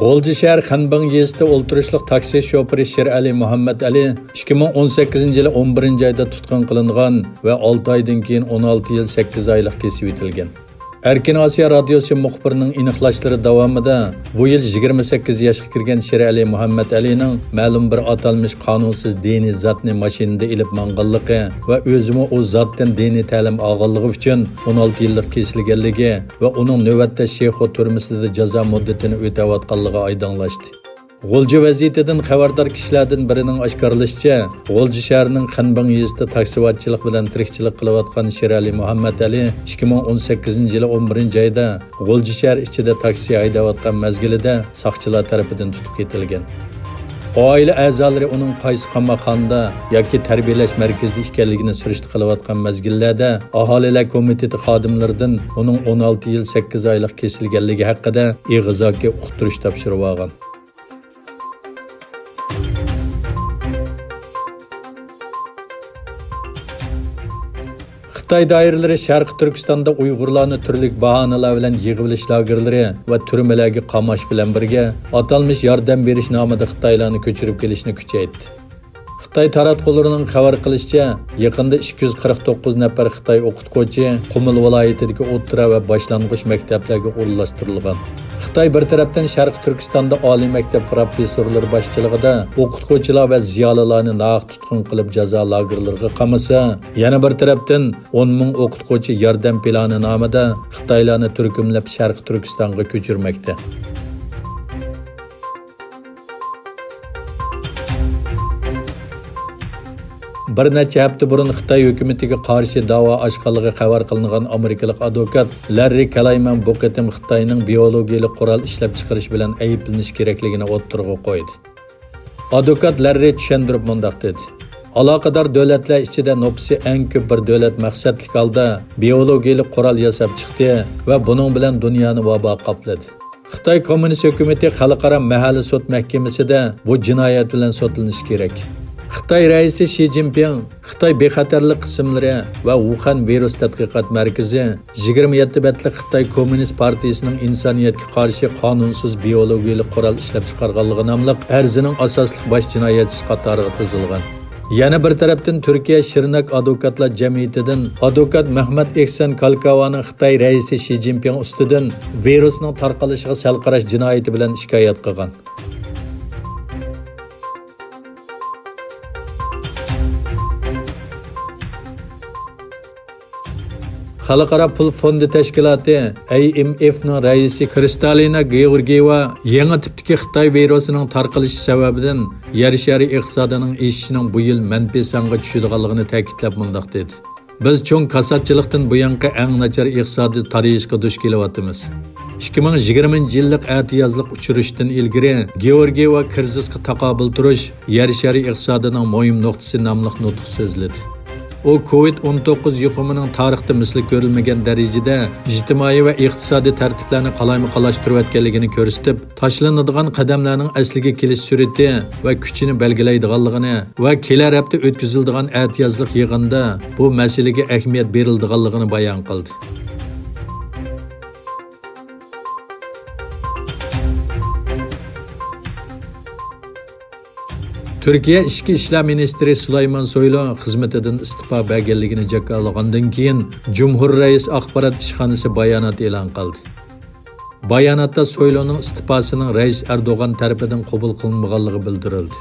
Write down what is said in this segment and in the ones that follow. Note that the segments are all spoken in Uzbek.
G'o'lji shahar Xanbang yezida o'ltirishliq taksi shofiri Sherali Muhammad Ali 2018-yili 11-oyda tutqun qilingan va 6 oydan keyin 16 yil 8 oylik kesib o'tilgan. Erkin Osiyo radiosi muxbirining aniqlashlari davomida bu yil 28 yoshga kirgan Sherali Muhammad Alining ma'lum bir atalmış qonunsiz diniy zotni mashinada ilib manganligi va o'zimi o zotdan diniy ta'lim olganligi uchun 16 yillik kesilganligi va uning navbatda Sheyxo turmusida jazo muddatini o'tayotganligi oydinlashdi. G'o'lji vaziyatidan xabardor kishilardan birining oshkorlashicha, G'o'lji shahrining Xanbang yezida taksivatchilik bilan tirikchilik qilayotgan Sherali Muhammad Ali 2018-yili 11-oyda G'o'lji shahar ichida taksi haydayotgan mezgilida soqchilar tarafidan tutib ketilgan. Oila a'zolari uning qaysi qamoqxonada yoki tarbiyalash markazida ekanligini surishti qilayotgan mezgillarda aholilar komiteti xodimlaridan uning 16 yil 8 oylik kesilganligi haqida ig'zoki uqtirish topshirib olgan. Xitoy doiralari Sharqi Turkistonda Uyg'urlarni turli bahonalar bilan yig'ilish lagerlari va turmalarga qamash bilan birga atalmış yordam berish nomida Xitoylarni ko'chirib kelishni kuchaytirdi. Xitoy taratqullarining xabar qilishicha, yaqinda 249 nafar Xitoy o'qituvchi Qumul viloyatidagi o'rta va boshlang'ich maktablarga o'rnashtirilgan. Xitoy bir tarafdan Sharqi Turkistonda oliy maktab professorlari boshchiligida o'qituvchilar va ziyolilarni naq tutqun qilib jazo lagerlariga qamasa, yana bir tarafdan 10 ming o'qituvchi yordam plani nomida Xitoylarni turkumlab Sharqi Turkistonga ko'chirmoqda. Bir necha hafta burun Xitoy hukumatiga qarshi da'vo ochganligi xabar qilingan Amerikalik advokat Larry Klayman bu qatim Xitoyning biologiyalik qurol ishlab chiqarish bilan ayblanish kerakligini o'ttirg'i qo'ydi. Advokat Larry tushuntirib mundaq dedi: Aloqador davlatlar ichida nopsi eng ko'p bir davlat maqsadli holda biologiyalik qurol yasab chiqdi va buning bilan dunyoni vabo qopladi. Xitoy kommunist hukumati xalqaro mahalliy sud mahkamasida bu jinoyat bilan sotlanishi kerak. Xitoy raisi Xi Jinping, Xitoy bexatarlik qismlari va Wuhan virus tadqiqot markazi 27 betlik Xitoy Kommunist partiyasining insoniyatga qarshi qonunsiz biologiyalik qurol ishlab chiqarganligi nomli arzining asosli bosh jinoyatchisi qatoriga tizilgan. Yana bir tarafdan Turkiya Shirnak advokatlar jamiyatidan advokat Mehmet Ehsan Kalkavaning Xitoy raisi Xi Jinping ustidan virusning tarqalishiga sal qarash jinoyati bilan shikoyat qilgan. Xalqaro pul fondi tashkiloti IMF'ning raisi Kristalina Georgieva yangi tipdagi Xitoy virusining tarqalishi sababidan yer shari iqtisodining eshishining bu yil manfiy songa tushadiganligini ta'kidlab mundaq dedi. Biz cho'ng kasatchilikdan bu yangi eng nachar iqtisodiy tarixga duch kelyapmiz. 2020-yillik atiyazlik uchirishdan ilgari Georgieva krizisga taqobil turish yer shari iqtisodining muhim nuqtasi nomli nutq so'zladi. O COVID-19 yuqumining tarixda misli ko'rilmagan darajada ijtimoiy va iqtisodiy tartiblarni qalaymi-qalashtirayotganligini ko'rsatib, tashlanadigan qadamlarning asliga kelish surati va kuchini belgilaydiganligini va kelar hafta o'tkaziladigan atiyazlik yig'inda bu masalaga ahamiyat beriladiganligini bayon qildi. Türkiye İçki İşler Ministri Süleyman Soylu xizmetidan istifa berganligini jakalagandan keyin Cumhur Reis axborot ishxonasi bayonot e'lon qildi. Bayonotda Soyluning istifosining Reis Erdo'g'an tarafidan qabul qilinmaganligi bildirildi.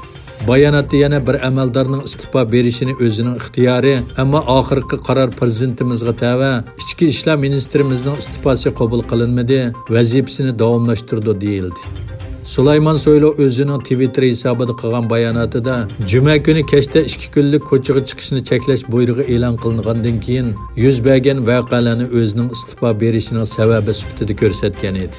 Bayonotda yana bir amaldorning istifa berishini o'zining ixtiyori, ammo oxirgi qaror prezidentimizga tava, Ichki ishlar ministrimizning istifosi qabul qilinmadi, vazifasini davomlashtirdi deyildi. Süleyman Soylu o'zining Twitter hisobida qilgan bayonotida juma kuni kechda 2 kunlik ko'chaga chiqishni cheklash buyrug'i e'lon qilingandan keyin yuz bergan voqealarni o'zining istifa berishining sababi sifatida ko'rsatgan edi.